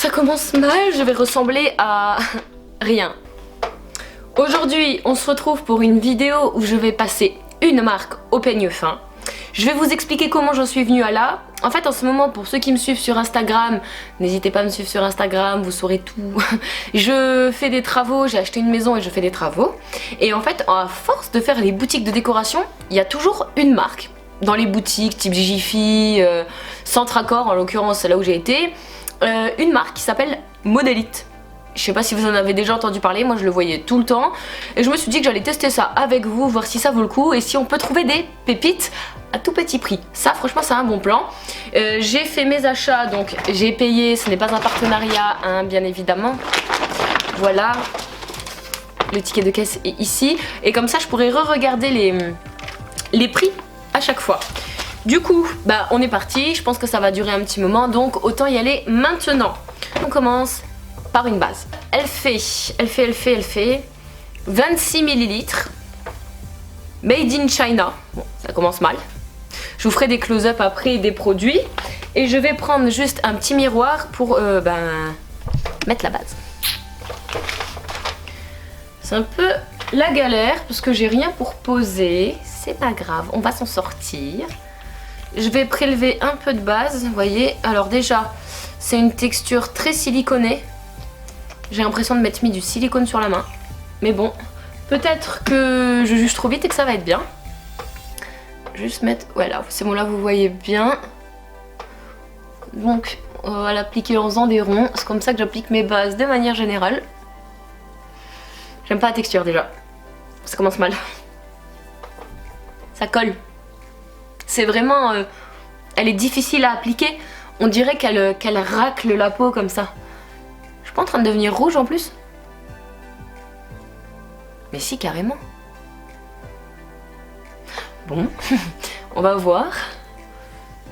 Ça commence mal, je vais ressembler à rien. Aujourd'hui, on se retrouve pour une vidéo où je vais passer une marque au peigne fin. Je vais vous expliquer comment j'en suis venue à là. En fait, en ce moment, pour ceux qui me suivent sur Instagram, n'hésitez pas à me suivre sur Instagram, vous saurez tout. Je fais des travaux, j'ai acheté une maison et je fais des travaux. Et en fait, à force de faire les boutiques de décoration, il y a toujours une marque. Dans les boutiques type Jiffy, Centre Accord en l'occurrence, là où j'ai été, une marque qui s'appelle Modélite. Je sais pas si vous en avez déjà entendu parler, moi je le voyais tout le temps. Et je me suis dit que j'allais tester ça avec vous, voir si ça vaut le coup et si on peut trouver des pépites à tout petit prix. Ça franchement c'est un bon plan. J'ai fait mes achats, donc j'ai payé, ce n'est pas un partenariat hein, bien évidemment. Voilà, le ticket de caisse est ici. Et comme ça je pourrais re-regarder les prix à chaque fois. Du coup, bah on est parti, je pense que ça va durer un petit moment, donc autant y aller maintenant. On commence par une base. Elle fait 26 ml. Made in China. Bon, ça commence mal. Je vous ferai des close-up après des produits. Et je vais prendre juste un petit miroir pour mettre la base. C'est un peu la galère parce que j'ai rien pour poser. C'est pas grave, on va s'en sortir. Je vais prélever un peu de base, vous voyez. Alors déjà, c'est une texture très siliconée. J'ai l'impression de m'être mis du silicone sur la main. Mais bon, peut-être que je juge trop vite et que ça va être bien. Juste mettre... Voilà, c'est bon là vous voyez bien. Donc, on va l'appliquer en faisant des ronds. C'est comme ça que j'applique mes bases de manière générale. J'aime pas la texture déjà. Ça commence mal. Ça colle. C'est vraiment... elle est difficile à appliquer. On dirait qu'elle racle la peau comme ça. Je suis pas en train de devenir rouge en plus? Mais si, carrément. Bon, on va voir.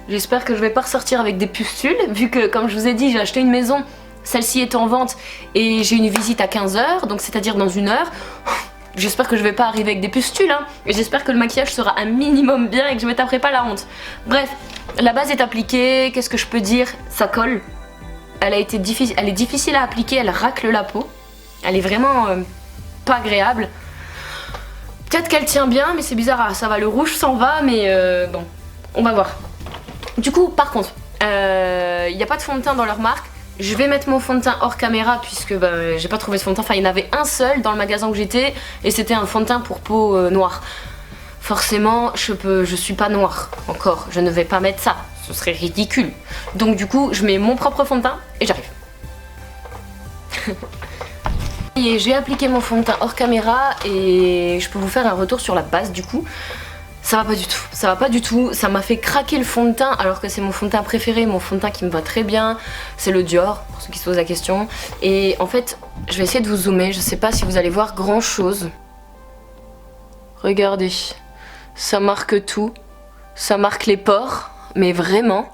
J'espère que je vais pas ressortir avec des pustules, vu que, comme je vous ai dit, j'ai acheté une maison. Celle-ci est en vente et j'ai une visite à 15 h, donc c'est-à-dire dans 1 heure. J'espère que je vais pas arriver avec des pustules, hein. Et j'espère que le maquillage sera un minimum bien et que je me taperai pas la honte. Bref, la base est appliquée, qu'est-ce que je peux dire? Ça colle. Elle est difficile à appliquer, elle racle la peau. Elle est vraiment pas agréable. Peut-être qu'elle tient bien, mais c'est bizarre. Ah, ça va, le rouge s'en va, mais bon, on va voir. Du coup, par contre, il n'y a pas de fond de teint dans leur marque. Je vais mettre mon fond de teint hors caméra puisque j'ai pas trouvé de fond de teint. Enfin, il y en avait un seul dans le magasin où j'étais et c'était un fond de teint pour peau noire. Forcément, je suis pas noire encore. Je ne vais pas mettre ça. Ce serait ridicule. Donc du coup, je mets mon propre fond de teint et j'arrive. Et j'ai appliqué mon fond de teint hors caméra et je peux vous faire un retour sur la base du coup. Ça va pas du tout, ça va pas du tout, ça m'a fait craquer le fond de teint alors que c'est mon fond de teint préféré, mon fond de teint qui me va très bien, c'est le Dior, pour ceux qui se posent la question. Et en fait, je vais essayer de vous zoomer, je sais pas si vous allez voir grand chose. Regardez, ça marque tout, ça marque les pores, mais vraiment,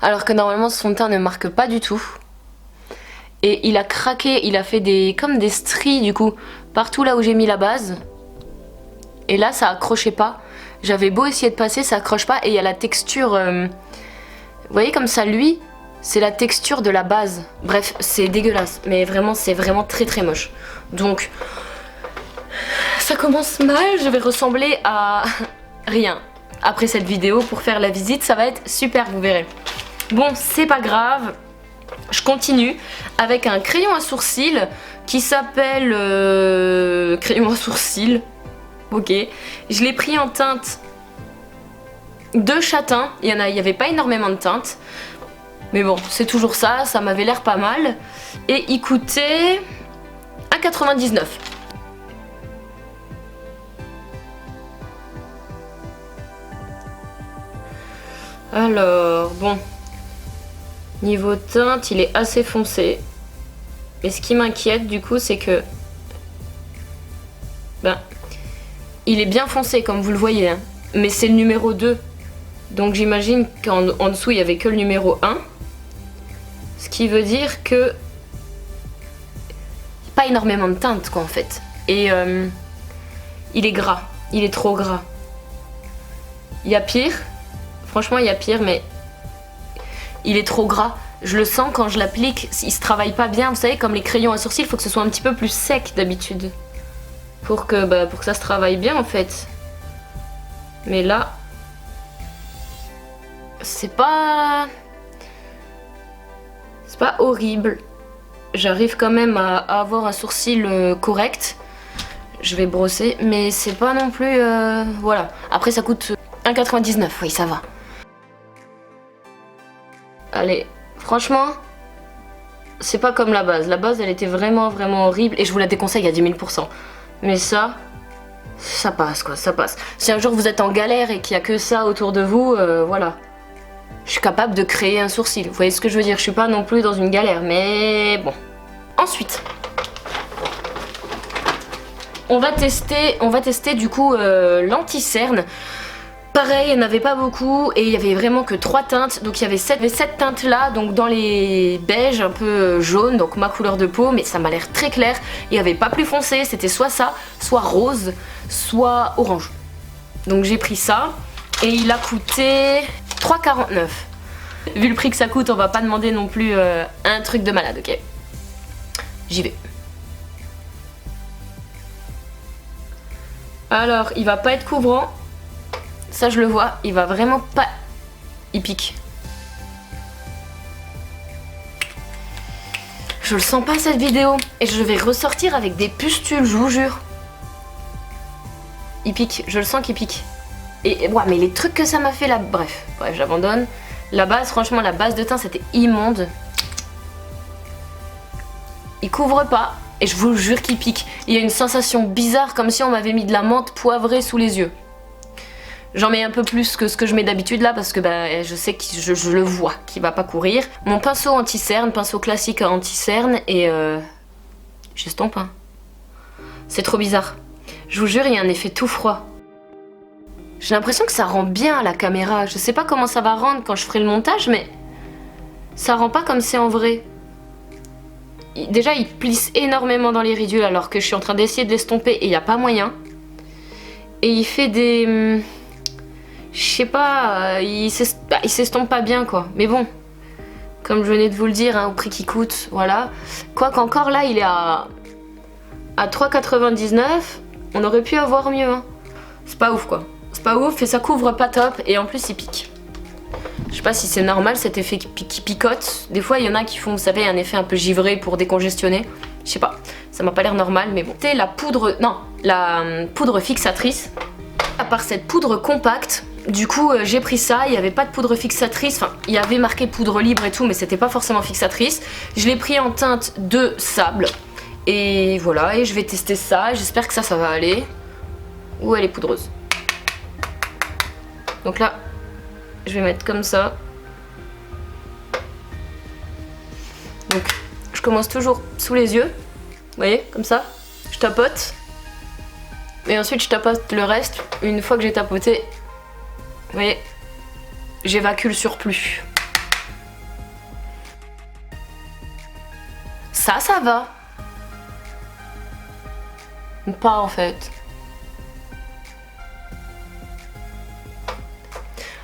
alors que normalement ce fond de teint ne marque pas du tout. Et il a craqué, il a fait comme des stries du coup, partout là où j'ai mis la base. Et là ça accrochait pas. J'avais beau essayer de passer, ça accroche pas et il y a la texture... vous voyez comme ça, lui, c'est la texture de la base. Bref, c'est dégueulasse, mais vraiment, c'est vraiment très très moche. Donc, ça commence mal, je vais ressembler à rien. Après cette vidéo, pour faire la visite, ça va être super, vous verrez. Bon, c'est pas grave, je continue avec un crayon à sourcils qui s'appelle... crayon à sourcils. Ok, je l'ai pris en teinte de châtain, il y avait pas énormément de teinte, mais bon, c'est toujours ça, ça m'avait l'air pas mal, et il coûtait 1,99 €. Alors, bon, niveau teinte, il est assez foncé, et ce qui m'inquiète du coup, c'est que, il est bien foncé comme vous le voyez, hein, mais c'est le numéro 2. Donc j'imagine qu'en dessous il n'y avait que le numéro 1. Ce qui veut dire que... pas énormément de teinte quoi en fait. Et il est gras, il est trop gras. Il y a pire, franchement il y a pire mais il est trop gras. je le sens quand je l'applique, il se travaille pas bien. Vous savez, comme les crayons à sourcils, il faut que ce soit un petit peu plus sec d'habitude. Pour que ça se travaille bien en fait. Mais là, c'est pas horrible. J'arrive quand même à avoir un sourcil correct. Je vais brosser, mais c'est pas non plus... voilà. Après, ça coûte 1,99, oui, ça va. Allez, franchement, c'est pas comme la base. La base, elle était vraiment, vraiment horrible. Et je vous la déconseille à 10 000%. Mais ça passe, quoi, ça passe. Si un jour vous êtes en galère et qu'il y a que ça autour de vous, voilà. Je suis capable de créer un sourcil. Vous voyez ce que je veux dire? Je suis pas non plus dans une galère, mais bon. Ensuite... on va tester du coup l'anti-cerne. Pareil, il n'y en avait pas beaucoup et il y avait vraiment que 3 teintes. Donc il y avait 7 teintes là, donc dans les beiges un peu jaunes, donc ma couleur de peau, mais ça m'a l'air très clair. Il n'y avait pas plus foncé, c'était soit ça, soit rose, soit orange. Donc j'ai pris ça et il a coûté 3,49. Vu le prix que ça coûte, on va pas demander non plus un truc de malade, ok? J'y vais. Alors, il va pas être couvrant. Ça, je le vois. Il va vraiment pas... il pique. Je le sens pas cette vidéo. Et je vais ressortir avec des pustules, je vous jure. Il pique. Je le sens qu'il pique. Et ouais, mais les trucs que ça m'a fait là... Bref, j'abandonne. La base, franchement, la base de teint, c'était immonde. Il couvre pas. Et je vous jure qu'il pique. Il y a une sensation bizarre comme si on m'avait mis de la menthe poivrée sous les yeux. J'en mets un peu plus que ce que je mets d'habitude là parce que je sais que je le vois qu'il va pas courir. Mon pinceau anti-cerne, pinceau classique anti-cerne et j'estompe. Hein. C'est trop bizarre. Je vous jure, il y a un effet tout froid. J'ai l'impression que ça rend bien à la caméra. Je sais pas comment ça va rendre quand je ferai le montage, mais ça rend pas comme c'est en vrai. Déjà, il plisse énormément dans les ridules alors que je suis en train d'essayer de l'estomper et il n'y a pas moyen. Et il fait des... je sais pas, il s'estompe pas bien quoi. Mais bon, comme je venais de vous le dire, hein, au prix qu'il coûte, voilà. Quoique encore là, il est à 3,99. On aurait pu avoir mieux. Hein. C'est pas ouf quoi. C'est pas ouf et ça couvre pas top et en plus il pique. Je sais pas si c'est normal cet effet qui picote. Des fois il y en a qui font, vous savez, un effet un peu givré pour décongestionner. Je sais pas, ça m'a pas l'air normal mais bon. C'était la poudre, non, la poudre fixatrice. À part cette poudre compacte, du coup j'ai pris ça, il n'y avait pas de poudre fixatrice. Enfin, il y avait marqué poudre libre et tout mais c'était pas forcément fixatrice. Je l'ai pris en teinte de sable. Et voilà, et je vais tester ça, j'espère que ça va aller. Ou elle est poudreuse. Donc là, je vais mettre comme ça. Donc, je commence toujours sous les yeux. Vous voyez, comme ça. Je tapote. Et ensuite, je tapote le reste. Une fois que j'ai tapoté, vous voyez, j'évacue le surplus. Ça va. Pas en fait.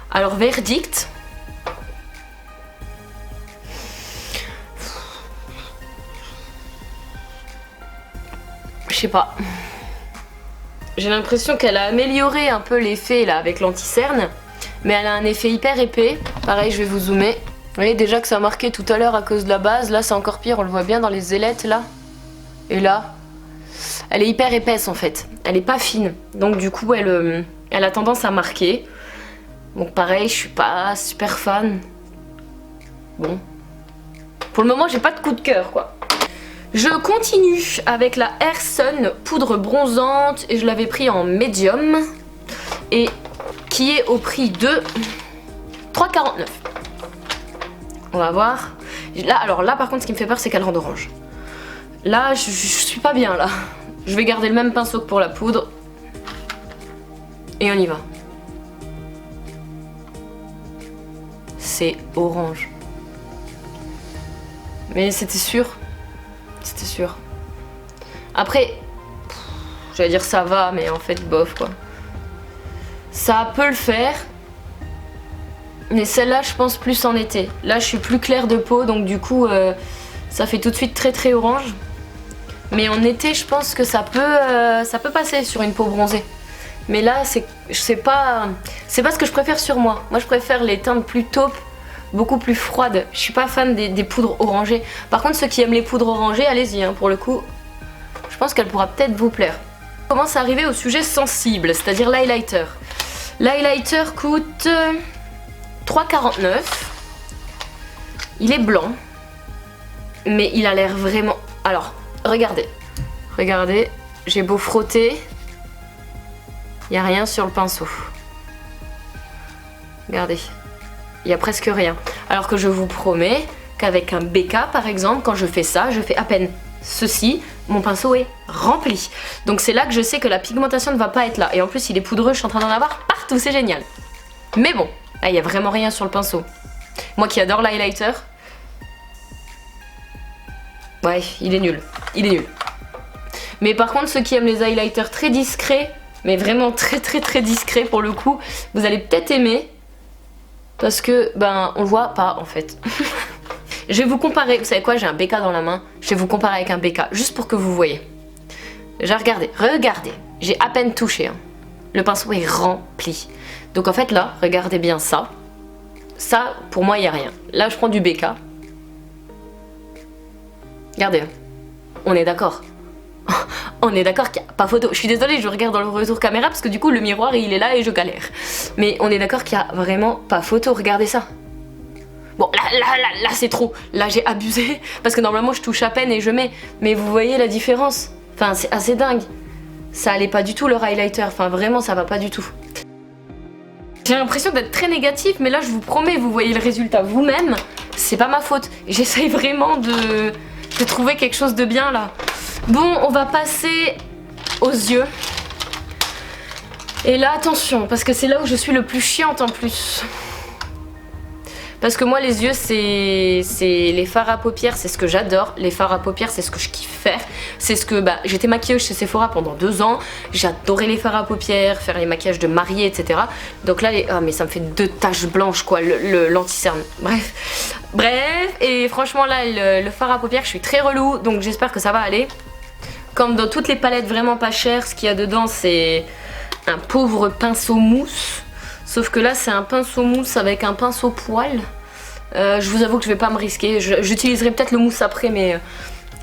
Alors, verdict. Je sais pas. J'ai l'impression qu'elle a amélioré un peu l'effet là avec l'anti-cerne. Mais elle a un effet hyper épais. Pareil, je vais vous zoomer. Vous voyez déjà que ça a marqué tout à l'heure à cause de la base. Là, c'est encore pire. On le voit bien dans les ailettes là. Et là. Elle est hyper épaisse en fait. Elle est pas fine. Donc du coup, elle a tendance à marquer. Donc pareil, je suis pas super fan. Bon. Pour le moment, j'ai pas de coup de cœur, quoi. Je continue avec la Airsun poudre bronzante. Et je l'avais pris en médium. Et qui est au prix de 3,49. On va voir. Là, alors là, par contre, ce qui me fait peur, c'est qu'elle rende orange. Là, je suis pas bien, là. Je vais garder le même pinceau que pour la poudre. Et on y va. C'est orange. Mais c'était sûr. C'était sûr. Après, j'allais dire ça va, mais en fait, bof, quoi. Ça peut le faire. Mais celle-là, je pense plus en été. Là, je suis plus claire de peau, donc du coup, ça fait tout de suite très très orange. Mais en été, je pense que ça peut passer sur une peau bronzée. Mais là, c'est pas ce que je préfère sur moi. Moi, je préfère les teintes plus taupes, beaucoup plus froides. Je suis pas fan des poudres orangées. Par contre, ceux qui aiment les poudres orangées, allez-y, hein, pour le coup. Je pense qu'elle pourra peut-être vous plaire. On commence à arriver au sujet sensible, c'est-à-dire l'highlighter. L'highlighter coûte 3,49. Il est blanc, mais il a l'air vraiment... Alors, regardez. Regardez, j'ai beau frotter, il n'y a rien sur le pinceau. Regardez, il n'y a presque rien. Alors que je vous promets qu'avec un BK, par exemple, quand je fais ça, je fais à peine ceci, mon pinceau est rempli. Donc c'est là que je sais que la pigmentation ne va pas être là. Et en plus, il est poudreux, je suis en train d'en avoir partout, c'est génial. Mais bon, là, il n'y a vraiment rien sur le pinceau. Moi qui adore l'highlighter, ouais, il est nul. Il est nul. Mais par contre, ceux qui aiment les highlighters très discrets, mais vraiment très très très discrets pour le coup, vous allez peut-être aimer. Parce que, ben, on le voit pas en fait. Je vais vous comparer, vous savez quoi, j'ai un BK dans la main. Je vais vous comparer avec un BK, juste pour que vous voyez. J'ai regardé, regardez, j'ai à peine touché. Hein. Le pinceau est rempli. Donc en fait là, regardez bien ça. Ça, pour moi, il n'y a rien. Là, je prends du BK. Regardez, on est d'accord. On est d'accord qu'il n'y a pas photo. Je suis désolée, je regarde dans le retour caméra parce que du coup le miroir il est là et je galère. Mais on est d'accord qu'il n'y a vraiment pas photo, regardez ça. Bon là c'est trop. Là j'ai abusé parce que normalement je touche à peine et je mets. Mais vous voyez la différence. Enfin c'est assez dingue. Ça allait pas du tout le highlighter. Enfin vraiment ça va pas du tout. J'ai l'impression d'être très négative mais là je vous promets, vous voyez le résultat vous-même. C'est pas ma faute. J'essaye vraiment de trouver quelque chose de bien là. Bon, on va passer aux yeux. Et là, attention, parce que c'est là où je suis le plus chiante en plus. Parce que moi, les yeux, c'est les fards à paupières, c'est ce que j'adore. Les fards à paupières, c'est ce que je kiffe faire. C'est ce que, j'étais maquilleuse chez Sephora pendant 2 ans. J'adorais les fards à paupières, faire les maquillages de mariée, etc. Donc là, mais ça me fait 2 taches blanches, quoi, l'anti-cerne. Bref, et franchement, là, le fard à paupières, je suis très relou, donc j'espère que ça va aller. Comme dans toutes les palettes vraiment pas chères, ce qu'il y a dedans, c'est un pauvre pinceau mousse. Sauf que là, c'est un pinceau mousse avec un pinceau poil. Je vous avoue que je vais pas me risquer. J'utiliserai peut-être le mousse après, mais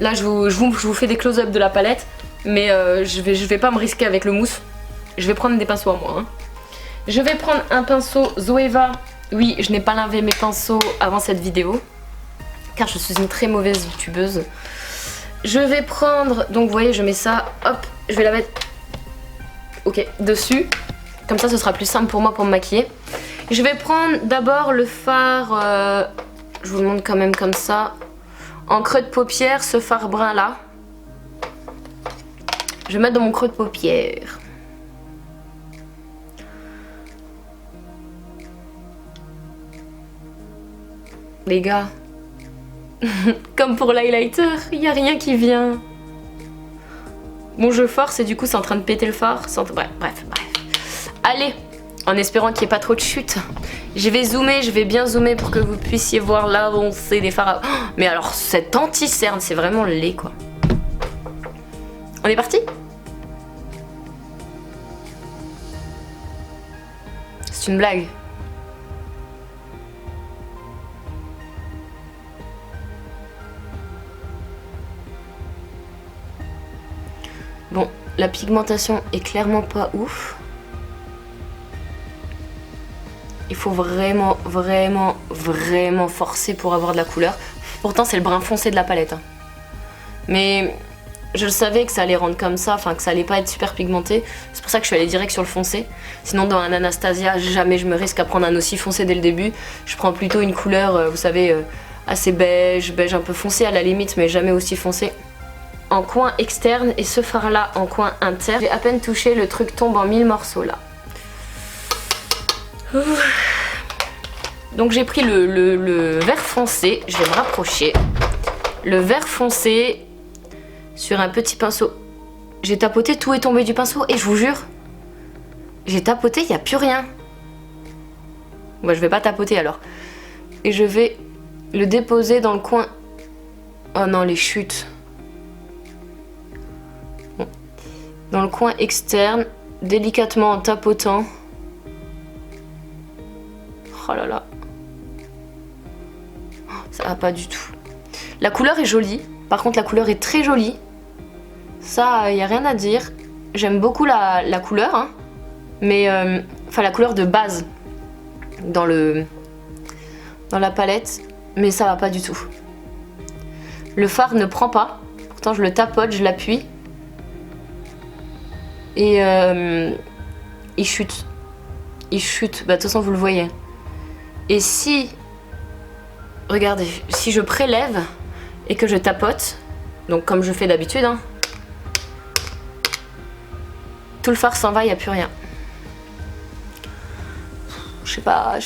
là, je vous fais des close-up de la palette. Mais je vais pas me risquer avec le mousse. Je vais prendre des pinceaux à moi. Hein. Je vais prendre un pinceau Zoeva. Oui, je n'ai pas lavé mes pinceaux avant cette vidéo. Car je suis une très mauvaise youtubeuse. Je vais prendre, donc vous voyez je mets ça, hop, je vais la mettre, ok, dessus. Comme ça ce sera plus simple pour moi pour me maquiller. Je vais prendre d'abord le fard, je vous le montre quand même comme ça. En creux de paupière, ce fard brun là. Je vais mettre dans mon creux de paupière. Les gars. Comme pour l'highlighter, il n'y a rien qui vient. Bon, je force et du coup, c'est en train de péter le fard. Bref. Allez, en espérant qu'il n'y ait pas trop de chute. Je vais zoomer, je vais bien zoomer pour que vous puissiez voir l'avancée des fards à... Oh, mais alors, cet anti-cerne, c'est vraiment laid, quoi. On est parti? C'est une blague. Bon, la pigmentation est clairement pas ouf. Il faut vraiment forcer pour avoir de la couleur. Pourtant, c'est le brun foncé de la palette. Hein. Mais je le savais que ça allait rendre comme ça, enfin que ça allait pas être super pigmenté. C'est pour ça que je suis allée direct sur le foncé. Sinon, dans un Anastasia, jamais je me risque à prendre un aussi foncé dès le début. Je prends plutôt une couleur, vous savez, assez beige un peu foncé à la limite, mais jamais aussi foncé. En coin externe et ce fard là en coin interne. J'ai à peine touché, le truc tombe en 1000 morceaux là. Donc j'ai pris le vert foncé, je vais me rapprocher. Le vert foncé sur un petit pinceau. J'ai tapoté, tout est tombé du pinceau et je vous jure, j'ai tapoté, il n'y a plus rien. Bah, je vais pas tapoter alors. Et je vais le déposer dans le coin. Oh non, les chutes. Bon. Dans le coin externe, délicatement en tapotant. Oh là là. Ça va pas du tout. La couleur est jolie. Par contre, la couleur est très jolie. Ça, y a rien à dire. J'aime beaucoup la couleur, hein. Mais enfin la couleur de base dans la palette, mais ça va pas du tout. Le fard ne prend pas. Pourtant, je le tapote, je l'appuie et il chute. Il chute. Bah de toute façon, vous le voyez. Et si, regardez, si je prélève et que je tapote, donc comme je fais d'habitude, hein, tout le fard s'en va, il n'y a plus rien. Je sais pas,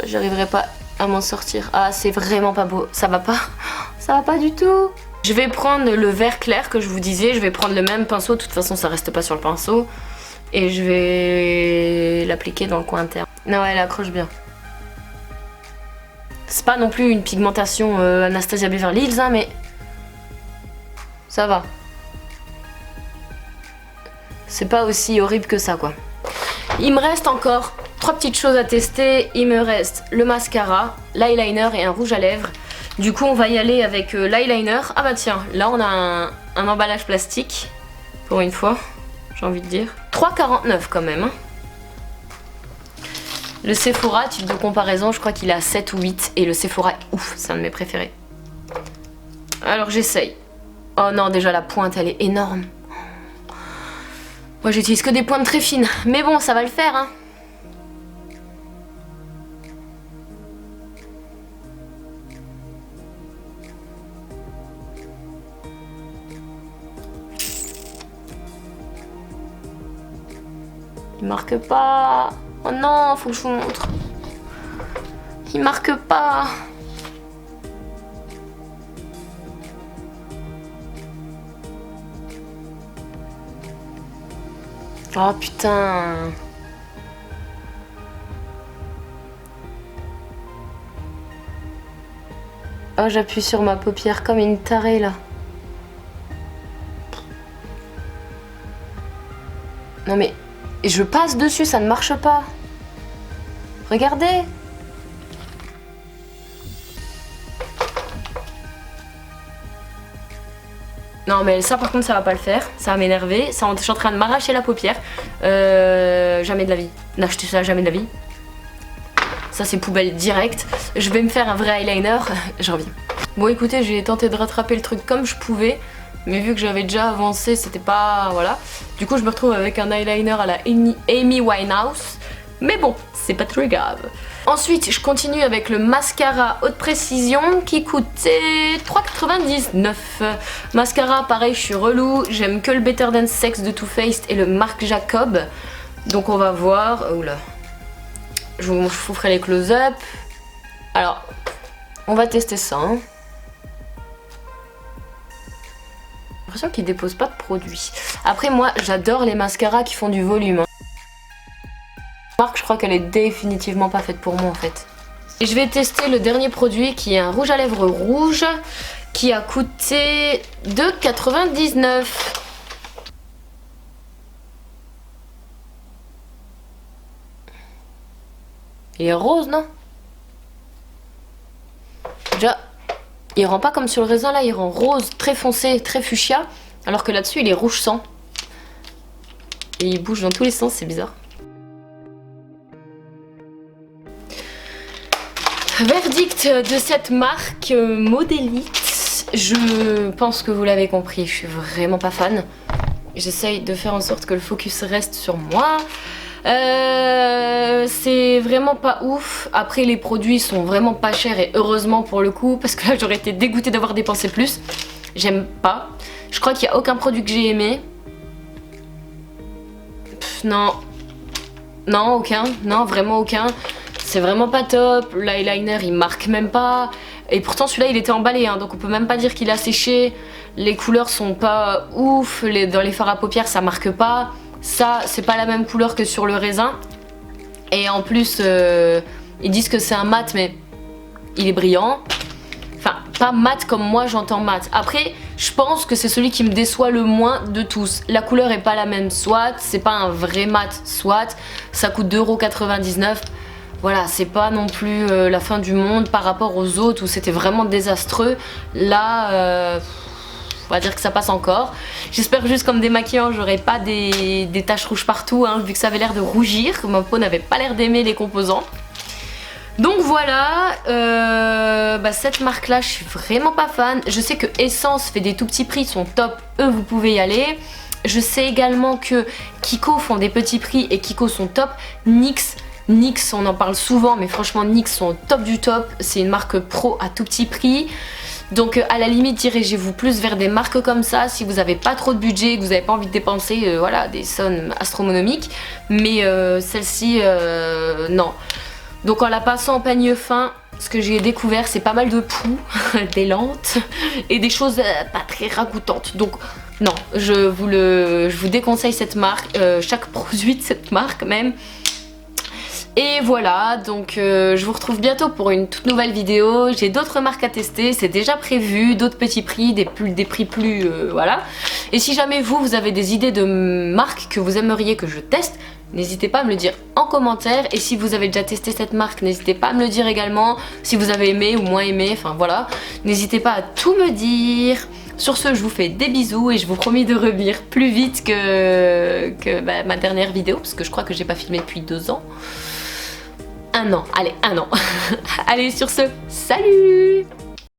j'arriverai pas à m'en sortir. Ah, c'est vraiment pas beau, ça va pas du tout. Je vais prendre le vert clair que je vous disais, je vais prendre le même pinceau, de toute façon ça reste pas sur le pinceau. Et je vais l'appliquer dans le coin interne. Non, elle accroche bien. C'est pas non plus une pigmentation Anastasia Beverly Hills, hein, mais ça va. C'est pas aussi horrible que ça, quoi. Il me reste encore 3 petites choses à tester. Il me reste le mascara, l'eyeliner et un rouge à lèvres. Du coup, on va y aller avec l'eyeliner. Ah bah tiens, là on a un emballage plastique. Pour une fois, j'ai envie de dire. 3,49 quand même. Hein. Le Sephora, titre de comparaison, je crois qu'il est à 7 ou 8. Et le Sephora, ouf, c'est un de mes préférés. Alors j'essaye. Oh non, déjà la pointe, elle est énorme. Moi j'utilise que des pointes très fines. Mais bon, ça va le faire, hein. Il marque pas. Oh non, faut que je vous montre. Il marque pas. Oh putain. Oh, j'appuie sur ma paupière comme une tarée là. Non mais je passe dessus, ça ne marche pas. Regardez. Non mais ça par contre ça va pas le faire, ça va m'énerver, ça je suis en train de m'arracher la paupière. Jamais de la vie, n'achetez ça jamais de la vie. Ça c'est poubelle direct. Je vais me faire un vrai eyeliner, je reviens. Bon écoutez, j'ai tenté de rattraper le truc comme je pouvais, mais vu que j'avais déjà avancé, c'était pas... voilà. Du coup je me retrouve avec un eyeliner à la Amy Winehouse, mais bon, c'est pas très grave. Ensuite, je continue avec le mascara haute précision qui coûtait 3,99 €. Mascara, pareil, je suis relou. J'aime que le Better Than Sex de Too Faced et le Marc Jacob. Donc on va voir. Oula. Je vous ferai les close-up. Alors, on va tester ça. Hein. J'ai l'impression qu'il dépose pas de produit. Après, moi, j'adore les mascaras qui font du volume. Hein. Marque, je crois qu'elle est définitivement pas faite pour moi en fait. Et je vais tester le dernier produit qui est un rouge à lèvres rouge qui a coûté 2,99 €. Il est rose, non? Déjà, il rend pas comme sur le raisin là, il rend rose très foncé, très fuchsia, alors que là-dessus il est rouge sang. Et il bouge dans tous les sens, c'est bizarre. Verdict de cette marque Modélite, je pense que vous l'avez compris, je suis vraiment pas fan. J'essaye de faire en sorte que le focus reste sur moi. C'est vraiment pas ouf. Après les produits sont vraiment pas chers et heureusement pour le coup, parce que là j'aurais été dégoûtée d'avoir dépensé plus. J'aime pas. Je crois qu'il n'y a aucun produit que j'ai aimé. Non. Non, aucun. Non, vraiment aucun. C'est vraiment pas top, l'eyeliner il marque même pas. Et pourtant celui-là il était emballé, hein, donc on peut même pas dire qu'il a séché. Les couleurs sont pas ouf, dans les fards à paupières ça marque pas. Ça c'est pas la même couleur que sur le raisin. Et en plus, ils disent que c'est un mat, mais il est brillant. Enfin, pas mat comme moi j'entends mat. Après, je pense que c'est celui qui me déçoit le moins de tous. La couleur est pas la même, soit, c'est pas un vrai mat, soit, ça coûte 2,99 €. Voilà, c'est pas non plus la fin du monde par rapport aux autres où c'était vraiment désastreux. Là, on va dire que ça passe encore. J'espère juste comme démaquillant, j'aurai pas des taches rouges partout, hein, vu que ça avait l'air de rougir, que ma peau n'avait pas l'air d'aimer les composants. Donc voilà, cette marque là je suis vraiment pas fan. Je sais que Essence fait des tout petits prix, sont top, eux vous pouvez y aller. Je sais également que Kiko font des petits prix et Kiko sont top. NYX on en parle souvent mais franchement NYX sont au top du top. C'est une marque pro à tout petit prix. Donc à la limite dirigez-vous plus vers des marques comme ça si vous n'avez pas trop de budget, que vous n'avez pas envie de dépenser voilà, des sommes astronomiques. Mais celle-ci non. Donc en la passant en peigne fin, ce que j'ai découvert c'est pas mal de poux, des lentes et des choses pas très ragoûtantes. Donc non, je vous déconseille cette marque, chaque produit de cette marque même. Et voilà, donc je vous retrouve bientôt pour une toute nouvelle vidéo. J'ai d'autres marques à tester, c'est déjà prévu, d'autres petits prix, des prix plus voilà. Et si jamais vous avez des idées de marques que vous aimeriez que je teste, n'hésitez pas à me le dire en commentaire. Et si vous avez déjà testé cette marque, n'hésitez pas à me le dire également. Si vous avez aimé ou moins aimé, enfin voilà. N'hésitez pas à tout me dire. Sur ce, je vous fais des bisous et je vous promets de revenir plus vite que ma dernière vidéo. Parce que je crois que j'ai pas filmé depuis 2 ans. 1 an, allez, 1 an. Allez, sur ce, salut!